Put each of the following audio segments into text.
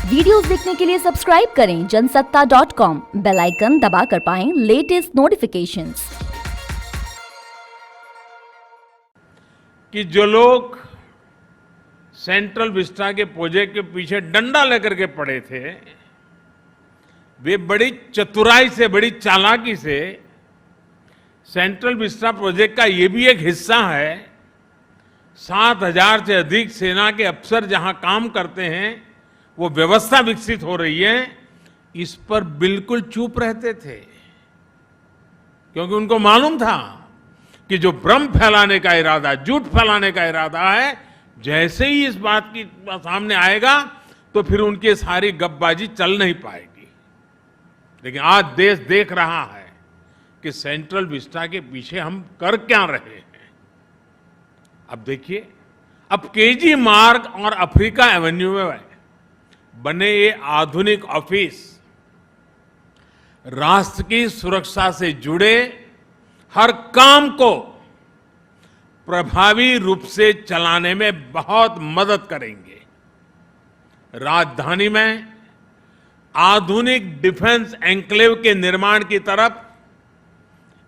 Videos देखने के लिए सब्सक्राइब करें जनसत्ता.com, बेल आइकन दबाकर पाएं लेटेस्ट नोटिफिकेशंस। कि जो लोग सेंट्रल विस्टा के प्रोजेक्ट के पीछे डंडा लेकर के पड़े थे, वे बड़ी चतुराई से, बड़ी चालाकी से सेंट्रल विस्टा प्रोजेक्ट का ये भी एक हिस्सा है। 7,000 से अधिक सेना के अफसर जहां काम करते हैं, वो व्यवस्था विकसित हो रही है, इस पर बिल्कुल चुप रहते थे, क्योंकि उनको मालूम था कि जो भ्रम फैलाने का इरादा, झूठ फैलाने का इरादा है, जैसे ही इस बात की सामने आएगा तो फिर उनकी सारी गपबाजी चल नहीं पाएगी। लेकिन आज देश देख रहा है कि सेंट्रल विस्टा के पीछे हम कर क्या रहे हैं। अब देखिए, अब केजी मार्ग और अफ्रीका एवेन्यू में बने ये आधुनिक ऑफिस राष्ट्र की सुरक्षा से जुड़े हर काम को प्रभावी रूप से चलाने में बहुत मदद करेंगे। राजधानी में आधुनिक डिफेंस एन्क्लेव के निर्माण की तरफ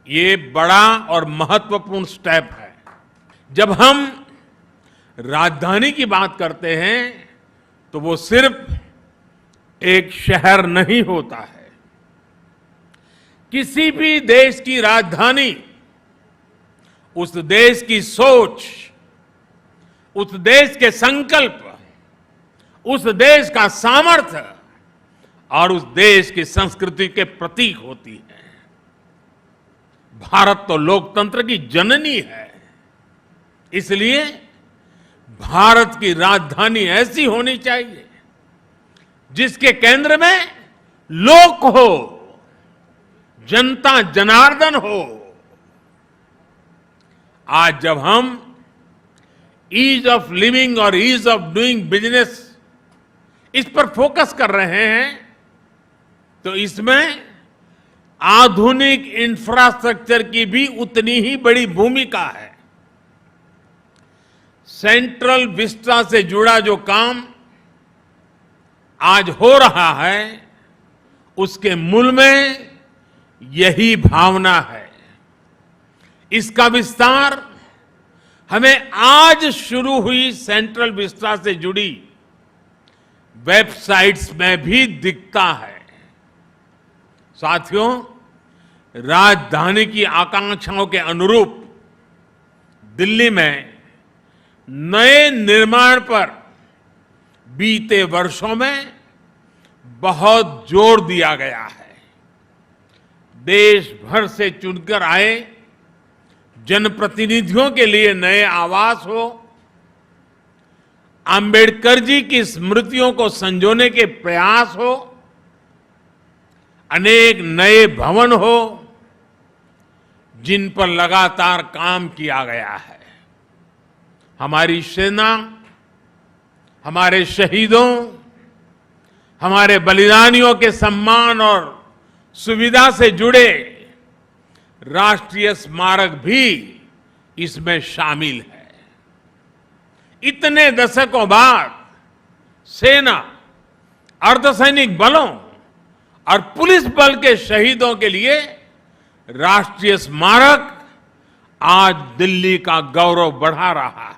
ये बड़ा और महत्वपूर्ण स्टेप है। जब हम राजधानी की बात करते हैं तो वो सिर्फ एक शहर नहीं होता है। किसी भी देश की राजधानी उस देश की सोच, उस देश के संकल्प, उस देश का सामर्थ्य और उस देश की संस्कृति के प्रतीक होती है। भारत तो लोकतंत्र की जननी है, इसलिए भारत की राजधानी ऐसी होनी चाहिए जिसके केंद्र में लोक हो, जनता जनार्दन हो। आज जब हम ईज ऑफ लिविंग और ईज ऑफ डूइंग बिजनेस इस पर फोकस कर रहे हैं, तो इसमें आधुनिक इंफ्रास्ट्रक्चर की भी उतनी ही बड़ी भूमिका है। सेंट्रल विस्टा से जुड़ा जो काम आज हो रहा है, उसके मूल में यही भावना है। इसका विस्तार हमें आज शुरू हुई सेंट्रल विस्टा से जुड़ी वेबसाइट्स में भी दिखता है। साथियों, राजधानी की आकांक्षाओं के अनुरूप दिल्ली में नए निर्माण पर बीते वर्षों में बहुत जोर दिया गया है। देश भर से चुनकर आए जनप्रतिनिधियों के लिए नए आवास हो, अंबेडकर जी की स्मृतियों को संजोने के प्रयास हो, अनेक नए भवन हो, जिन पर लगातार काम किया गया है। हमारी सेना, हमारे शहीदों, हमारे बलिदानियों के सम्मान और सुविधा से जुड़े राष्ट्रीय स्मारक भी इसमें शामिल है। इतने दशकों बाद सेना, अर्धसैनिक बलों और पुलिस बल के शहीदों के लिए राष्ट्रीय स्मारक आज दिल्ली का गौरव बढ़ा रहा है।